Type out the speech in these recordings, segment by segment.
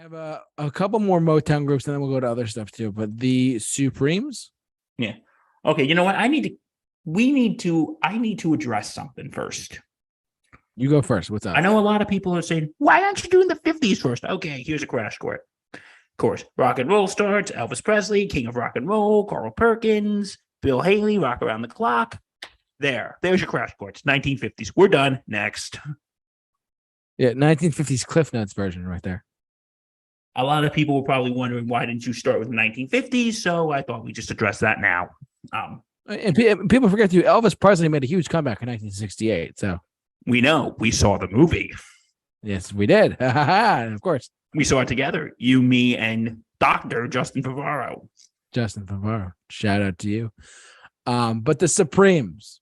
have a couple more Motown groups, and then we'll go to other stuff too. But the Supremes. Yeah. Okay. You know what? I need to address something first. You go first. What's up? I know a lot of people are saying, why aren't you doing the 50s first? Okay, here's a crash course. Of course, rock and roll starts, Elvis Presley, King of Rock and Roll, Carl Perkins, Bill Haley, Rock Around the Clock. There's your crash course. 1950s. We're done. Next. Yeah, 1950s Cliff Notes version right there. A lot of people were probably wondering, why didn't you start with the 1950s? So I thought we just address that now. And people forget too, Elvis Presley made a huge comeback in 1968. So we know. We saw the movie. Yes, we did. And of course. We saw it together. You, me, and Dr. Justin Favaro. Justin Favaro. Shout out to you. But the Supremes,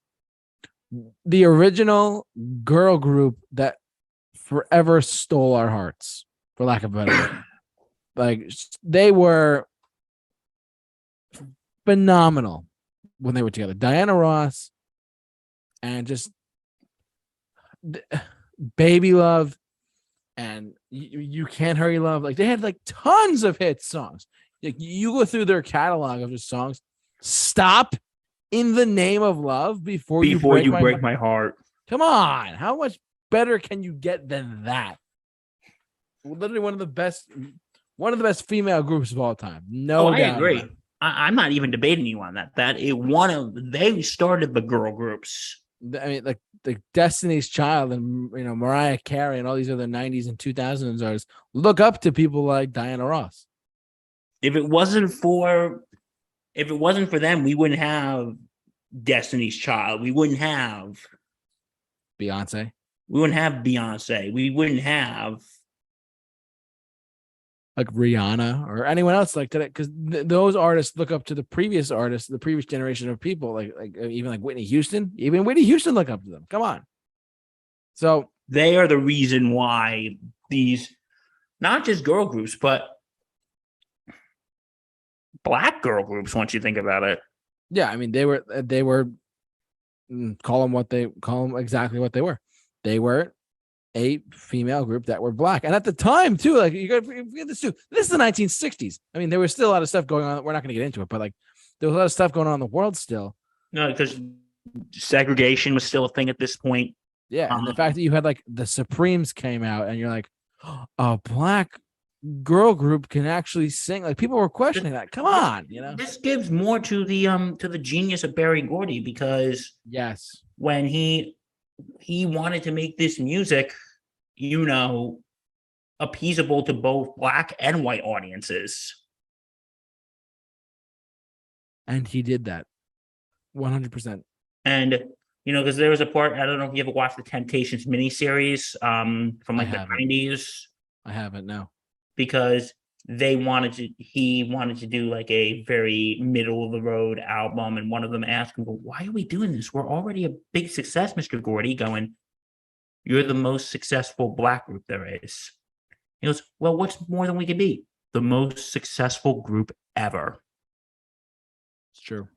the original girl group that forever stole our hearts, for lack of a better word. Like, they were phenomenal when they were together. Diana Ross and just Baby Love and you Can't Hurry Love. Like, they had like tons of hit songs. Like, you go through their catalog of just songs. Stop in the Name of Love before you break my heart. Come on. How much better can you get than that? Literally one of the best female groups of all time. No doubt. I agree. I'm not even debating you on that. They started the girl groups. I mean, like the Destiny's Child and Mariah Carey and all these other 90s and 2000s artists look up to people like Diana Ross. If it wasn't for them, we wouldn't have Destiny's Child. We wouldn't have Beyonce. We wouldn't have Beyonce. We wouldn't have like Rihanna or anyone else like that, because those artists look up to the previous artists, the previous generation of people, like even like Whitney Houston. Even Whitney Houston look up to them. Come on. So they are the reason why these, not just girl groups, but Black girl groups, once you think about it. Yeah, I mean, they were call them exactly what they were. They were a female group that were Black. And at the time, too, like, you got to forget this too. This is the 1960s. I mean, there was still a lot of stuff going on. We're not going to get into it, but like, there was a lot of stuff going on in the world still. No, because segregation was still a thing at this point. Yeah, and the fact that you had like the Supremes came out, and you're like, oh, a Black girl group can actually sing. Like, people were questioning that. Come on, This gives more to the genius of Berry Gordy, because yes, when he wanted to make this music, appeasable to both Black and white audiences. And he did that 100%. And, because there was a part, I don't know if you ever watched the Temptations miniseries from like the 90s. I haven't, no. Because he wanted to do like a very middle of the road album, and one of them asked him, well, why are we doing this? We're already a big success, Mr. Gordy. Going, you're the most successful Black group there is. He goes, well, what's more than we could be? The most successful group ever. It's true.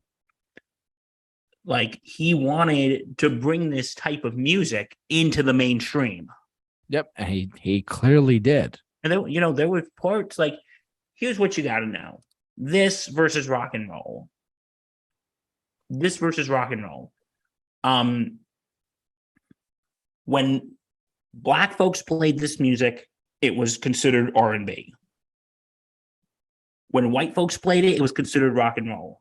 Like, he wanted to bring this type of music into the mainstream. Yep, and he clearly did. And then, there were parts like, here's what you got to know. This versus rock and roll. When Black folks played this music, it was considered R&B. When white folks played it, it was considered rock and roll.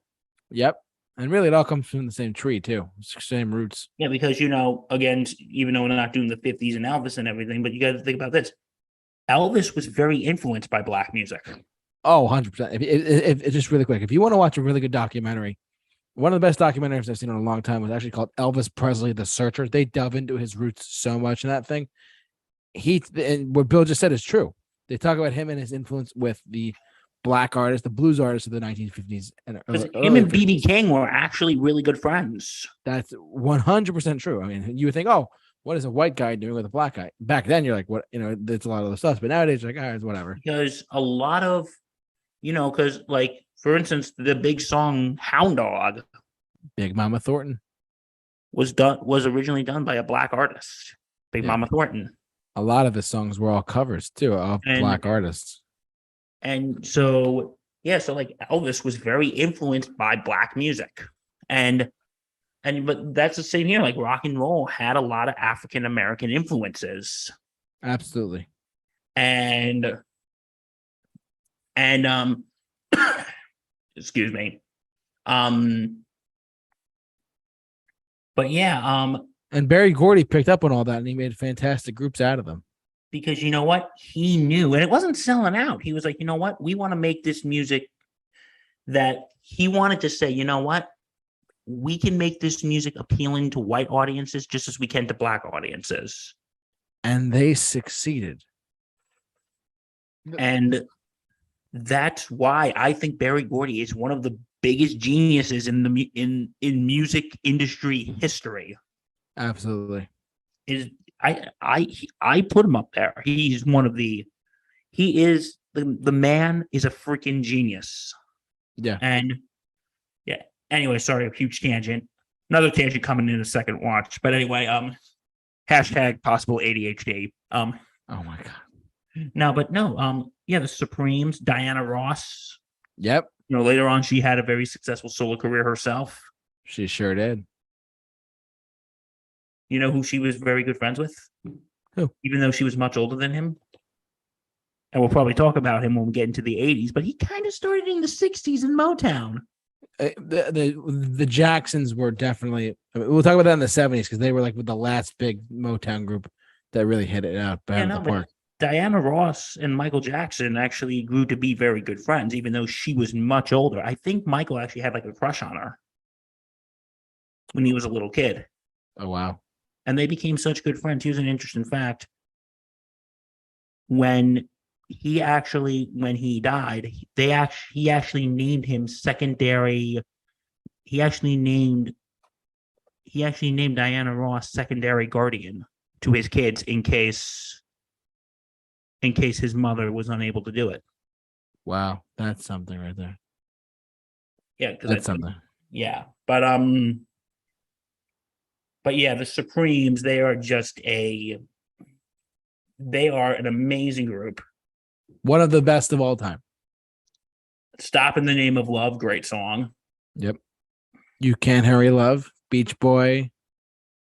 Yep. And really, it all comes from the same tree, too. Same roots. Yeah, because, again, even though we're not doing the 50s and Elvis and everything, but you got to think about this. Elvis was very influenced by Black music. Oh, 100%. If just really quick, if you want to watch a really good documentary, one of the best documentaries I've seen in a long time was actually called Elvis Presley, The Searcher. They delve into his roots so much in that thing. And what Bill just said is true. They talk about him and his influence with the Black artists, the blues artists of the 1950s. And him and B.B. King were actually really good friends. That's 100% true. I mean, you would think, oh, what is a white guy doing with a Black guy? Back then, you're like, what? There's a lot of the stuff. But nowadays, you're like, it's whatever. Because a lot of, because like, for instance, the big song Hound Dog, Big Mama Thornton, was originally done by a Black artist, Big Mama Thornton. A lot of his songs were all covers too of Black artists. And so, yeah, so like Elvis was very influenced by black music. But that's the same here. Like rock and roll had a lot of African American influences. Absolutely. And and excuse me. Um but yeah, And Barry Gordy picked up on all that and he made fantastic groups out of them. because you know what? He knew, and it wasn't selling out. He was like, you know what? We want to make this music that he wanted to say, you know what? We can make this music appealing to white audiences just as we can to black audiences. And they succeeded. And that's why I think Barry Gordy is one of the biggest geniuses in the in music industry history. Absolutely. Is I put him up there. He's one of the he is the man is a freaking genius. Yeah. And yeah. Anyway, sorry, a huge tangent. Another tangent coming in a second watch. But anyway, hashtag possible ADHD. Oh my God. No, yeah, the Supremes, Diana Ross. Yep. You know, later on she had a very successful solo career herself. She sure did. You know who she was very good friends with? Who? Even though she was much older than him. And we'll probably talk about him when we get into the 80s, but he kind of started in the 60s in Motown. The Jacksons were definitely, we'll talk about that in the 70s because they were like with the last big Motown group that really hit it out out of the park. Diana Ross and Michael Jackson actually grew to be very good friends, even though she was much older. I think Michael actually had like a crush on her when he was a little kid. Oh, wow. And they became such good friends. Here's an interesting fact. When he died, he actually named him secondary. He actually named Diana Ross secondary guardian to his kids in case his mother was unable to do it. Wow, that's something right there. Yeah, that's something. Yeah, but yeah, the Supremes, they are an amazing group. One of the best of all time. Stop in the Name of Love, great song. Yep. You Can't Hurry Love, Beach Boy,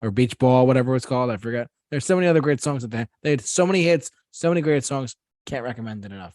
or Beach Ball, whatever it's called. I forget. There's so many other great songs that they had so many hits, so many great songs. Can't recommend it enough.